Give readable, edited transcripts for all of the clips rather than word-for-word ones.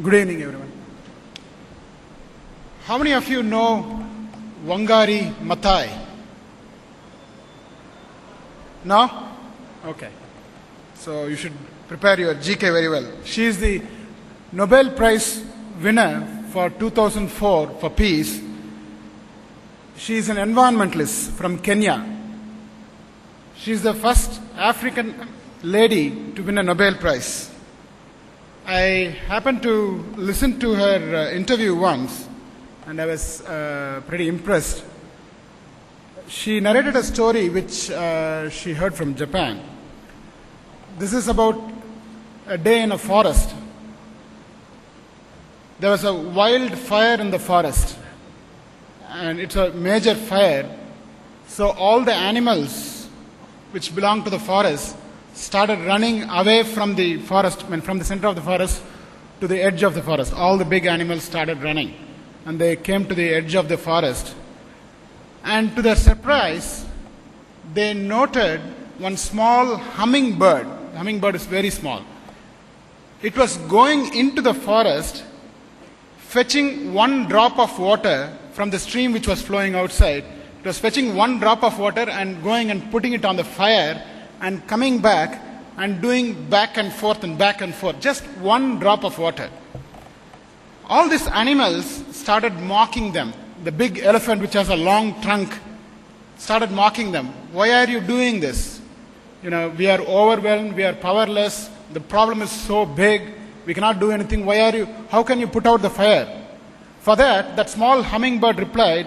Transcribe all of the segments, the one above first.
Good evening, everyone. How many of you know Wangari Maathai? No? Okay. So you should prepare your GK very well. She is the Nobel Prize winner for 2004 for peace. She is an environmentalist from Kenya. She is the first African lady to win a Nobel Prize. I happened to listen to her interview once, and I was pretty impressed. She narrated a story which she heard from Japan. This is about a day in a forest. There was a wild fire in the forest, and it's a major fire. So all the animals which belong to the forest started running away from the forest, from the center of the forest to the edge of the forest. All the big animals started running, and they came to the edge of the forest. And to their surprise, they noted one small hummingbird. The hummingbird is very small. It was going into the forest, fetching one drop of water from the stream which was flowing outside. It was fetching one drop of water and going and putting it on the fire and coming back and doing back and forth, just one drop of water. All these animals started mocking them. The big elephant, which has a long trunk, started mocking them. Why are you doing this? We are overwhelmed, we are powerless, the problem is so big, we cannot do anything. How can you put out the fire? For that small hummingbird replied,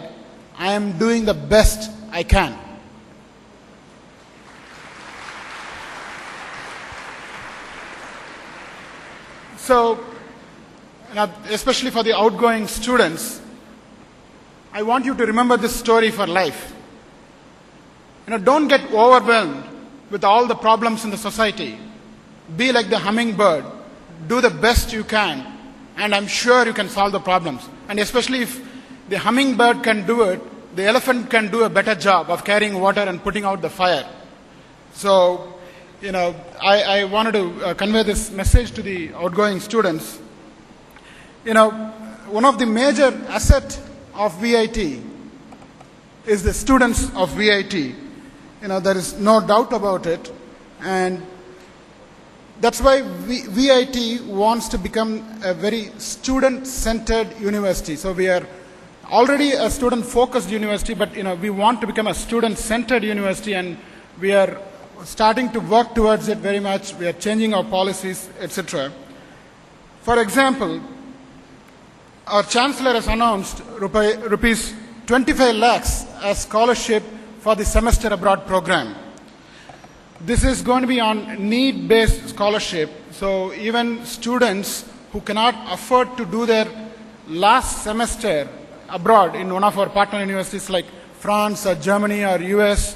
I am doing the best I can. So, especially for the outgoing students, I want you to remember this story for life. Don't get overwhelmed with all the problems in the society. Be like the hummingbird. Do the best you can, and I'm sure you can solve the problems. And especially if the hummingbird can do it, the elephant can do a better job of carrying water and putting out the fire. So, I wanted to convey this message to the outgoing students. One of the major assets of VIT is the students of VIT. There is no doubt about it. And that's why VIT wants to become a very student-centered university. So we are already a student-focused university, but we want to become a student-centered university, and we are starting to work towards it very much. We are changing our policies, etc. For example, our Chancellor has announced rupees 25 lakhs as scholarship for the semester abroad program. This is going to be on need-based scholarship, so even students who cannot afford to do their last semester abroad in one of our partner universities like France or Germany or US,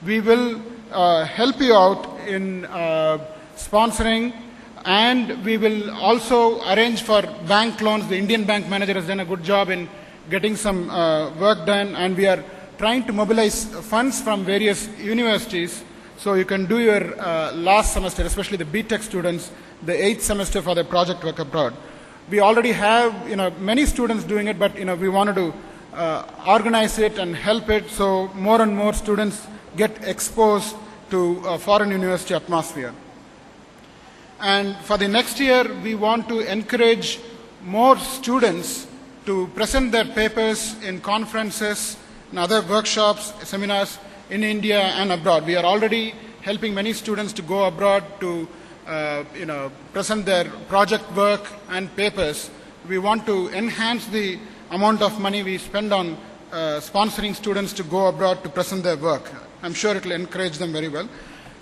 we will help you out in sponsoring, and we will also arrange for bank loans. The Indian bank manager has done a good job in getting some work done, and we are trying to mobilize funds from various universities so you can do your last semester, especially the BTech students, the 8th semester for their project work abroad. We already have many students doing it, but we wanted to organize it and help it so more and more students get exposed to a foreign university atmosphere. And for the next year, we want to encourage more students to present their papers in conferences and other workshops, seminars in India and abroad. We are already helping many students to go abroad to present their project work and papers. We want to enhance the amount of money we spend on sponsoring students to go abroad to present their work. I'm sure it will encourage them very well.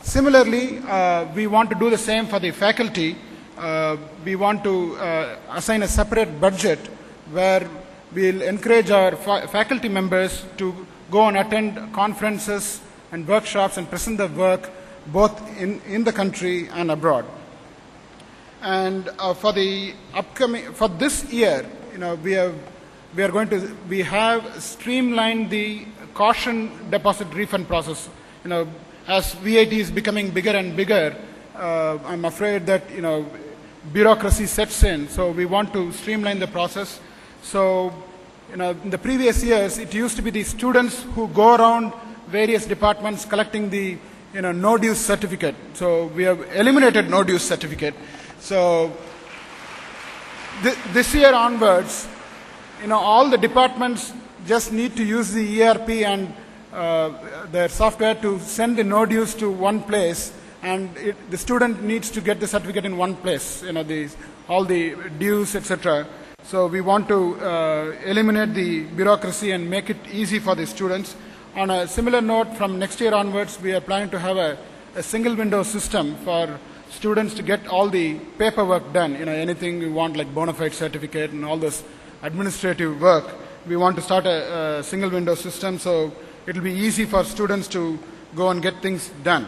Similarly, we want to do the same for the faculty. We want to assign a separate budget where we'll encourage our faculty members to go and attend conferences and workshops and present their work both in the country and abroad. And for this year, we have streamlined the caution deposit refund process. As VIT is becoming bigger and bigger, I'm afraid that bureaucracy sets in. So we want to streamline the process. So, in the previous years, it used to be the students who go around various departments collecting the, no dues certificate. So we have eliminated no dues certificate. So this year onwards, all the departments just need to use the ERP and their software to send the no dues to one place, and the student needs to get the certificate in one place, all the dues, etc. So we want to eliminate the bureaucracy and make it easy for the students. On a similar note, from next year onwards, we are planning to have a single window system for students to get all the paperwork done. Anything you want, like bona fide certificate and all this administrative work, we want to start a single window system, so it will be easy for students to go and get things done.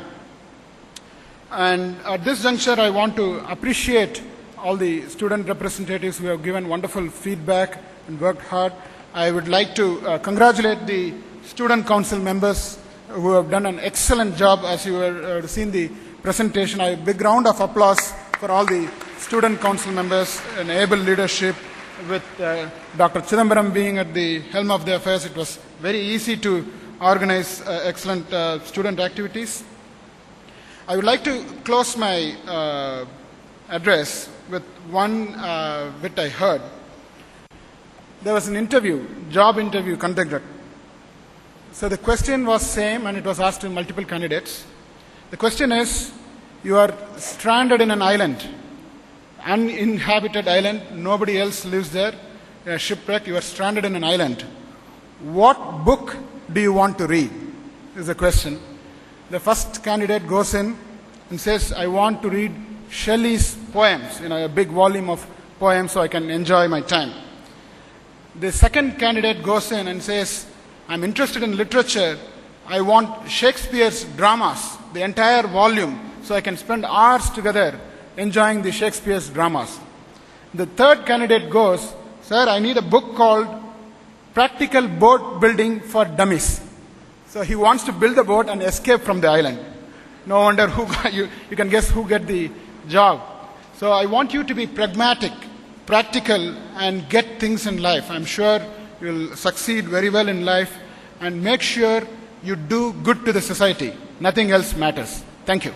And at this juncture, I want to appreciate all the student representatives who have given wonderful feedback and worked hard. I would like to congratulate the student council members who have done an excellent job. As you have seen the presentation, a big round of applause for all the student council members and able leadership. With Dr. Chidambaram being at the helm of the affairs, it was very easy to organize excellent student activities. I would like to close my address with one bit I heard. There was an interview, job interview conducted. So the question was same, and it was asked to multiple candidates. The question is, you are stranded in an island, uninhabited island, nobody else lives there, a shipwreck, you are stranded in an island. What book do you want to read? Is the question. The first candidate goes in and says, I want to read Shelley's poems, a big volume of poems so I can enjoy my time. The second candidate goes in and says, I'm interested in literature, I want Shakespeare's dramas, the entire volume, so I can spend hours together enjoying the Shakespeare's dramas. The third candidate goes, sir, I need a book called Practical Boat Building for Dummies. So he wants to build a boat and escape from the island. No wonder you can guess who get the job. So I want you to be pragmatic, practical, and get things in life. I'm sure you'll succeed very well in life, and make sure you do good to the society. Nothing else matters. Thank you.